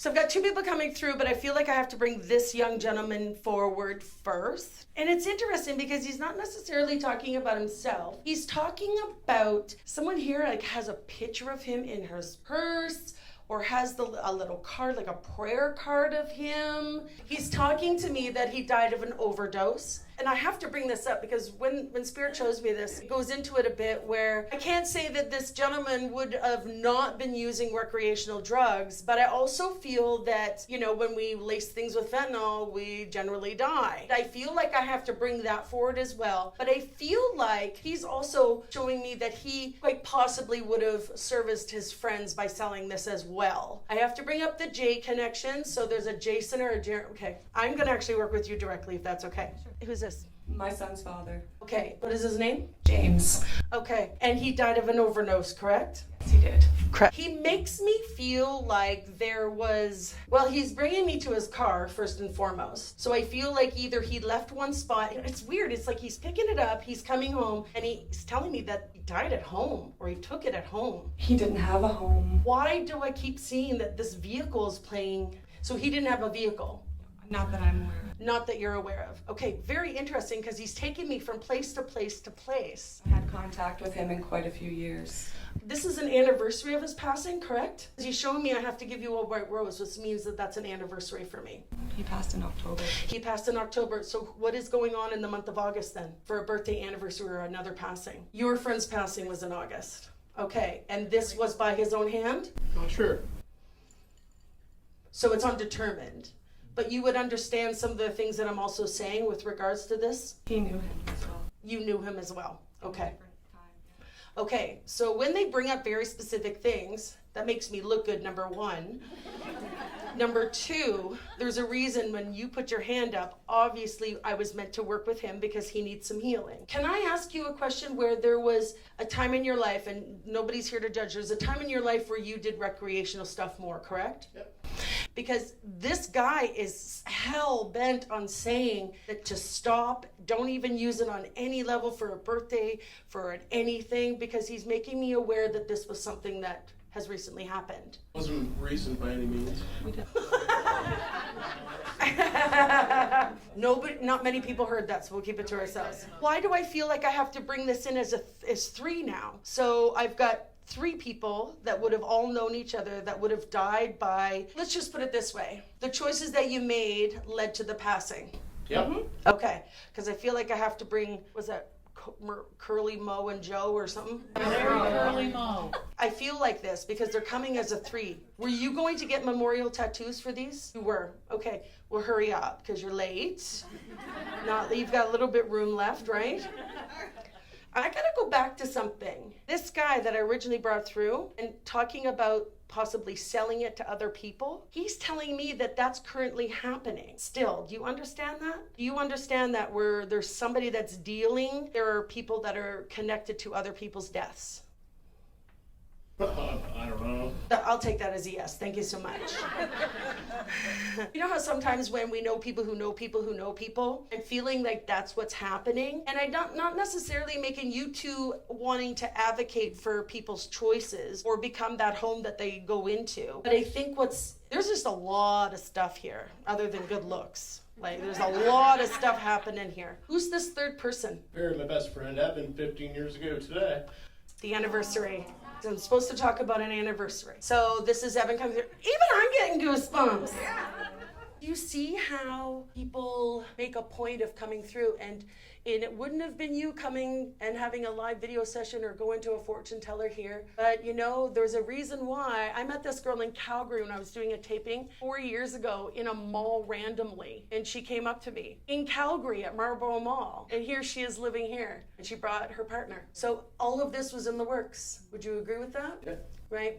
So I've got two people coming through, but I feel like I have to bring this young gentleman forward first. And it's interesting because he's not necessarily talking about himself. He's talking about someone here like has a picture of him in her purse, or has a little card, like a prayer card of him. He's talking to me that he died of an overdose. And I have to bring this up because when Spirit shows me this, it goes into it a bit where I can't say that this gentleman would have not been using recreational drugs, but I also feel that, you know, when we lace things with fentanyl, we generally die. I feel like I have to bring that forward as well. But I feel like he's also showing me that he quite possibly would have serviced his friends by selling this as well. I have to bring up the J connection. So there's a Jason or a Jerry. Okay, I'm going to actually work with you directly if that's okay. Sure. Who's this? My son's father. Okay, what is his name? James. Okay, and he died of an overdose, correct? Yes, he did. Correct. He makes me feel like there was, well, he's bringing me to his car first and foremost. So I feel like either he left one spot. It's weird. It's like he's picking it up, he's coming home, and he's telling me that he died at home or he took it at home. He didn't have a home. Why do I keep seeing that this vehicle is playing? So he didn't have a vehicle? Not that I'm aware of. Not that you're aware of. Okay, very interesting because he's taking me from place to place to place. I had contact with him in quite a few years. This is an anniversary of his passing, correct? He's showing me I have to give you a white rose, which means that that's an anniversary for me. He passed in October. He passed in October. So what is going on in the month of August then for a birthday, anniversary, or another passing? Your friend's passing was in August. Okay, and this was by his own hand? Not sure. So it's undetermined. But you would understand some of the things that I'm also saying with regards to this? He knew him as well. You knew him as well. Okay. Different time, yeah. Okay, so when they bring up very specific things, that makes me look good, number one. Number two, there's a reason when you put your hand up, obviously I was meant to work with him because he needs some healing. Can I ask you a question where there was a time in your life, and nobody's here to judge, there's a time in your life where you did recreational stuff more, correct? Yep. Because this guy is hell bent on saying that to stop, don't even use it on any level for a birthday, for anything, because he's making me aware that this was something that has recently happened. Wasn't recent by any means. We did. Nobody, not many people heard that, so we'll keep it to ourselves. Why do I feel like I have to bring this in as three now? So I've got three people that would have all known each other that would have died by, let's just put it this way, the choices that you made led to the passing. Yep. Mm-hmm. Okay, because I feel like I have to bring, was that Curly Mo and Joe or something? Curly Mo. I feel like this because they're coming as a three. Were you going to get memorial tattoos for these? You were. Okay, well hurry up because you're late. You've got a little bit room left, right? I gotta go back to something. This guy that I originally brought through and talking about possibly selling it to other people, he's telling me that that's currently happening still. Do you understand that? Do you understand that where there's somebody that's dealing, there are people that are connected to other people's deaths? I don't know. I'll take that as a yes. Thank you so much. You know how sometimes when we know people who know people who know people, I'm feeling like that's what's happening. And I'm not necessarily making you two wanting to advocate for people's choices or become that home that they go into. But I think there's just a lot of stuff here other than good looks. Like, there's a lot of stuff happening here. Who's this third person? Buried my best friend Evan 15 years ago today. The anniversary. So I'm supposed to talk about an anniversary. So this is Evan coming through. Even I'm getting goosebumps. You see how people make a point of coming through, and it wouldn't have been you coming and having a live video session or going to a fortune teller here. But you know, there's a reason why. I met this girl in Calgary when I was doing a taping 4 years ago in a mall randomly. And she came up to me in Calgary at Marlborough Mall. And here she is living here. And she brought her partner. So all of this was in the works. Would you agree with that? Yeah. Right?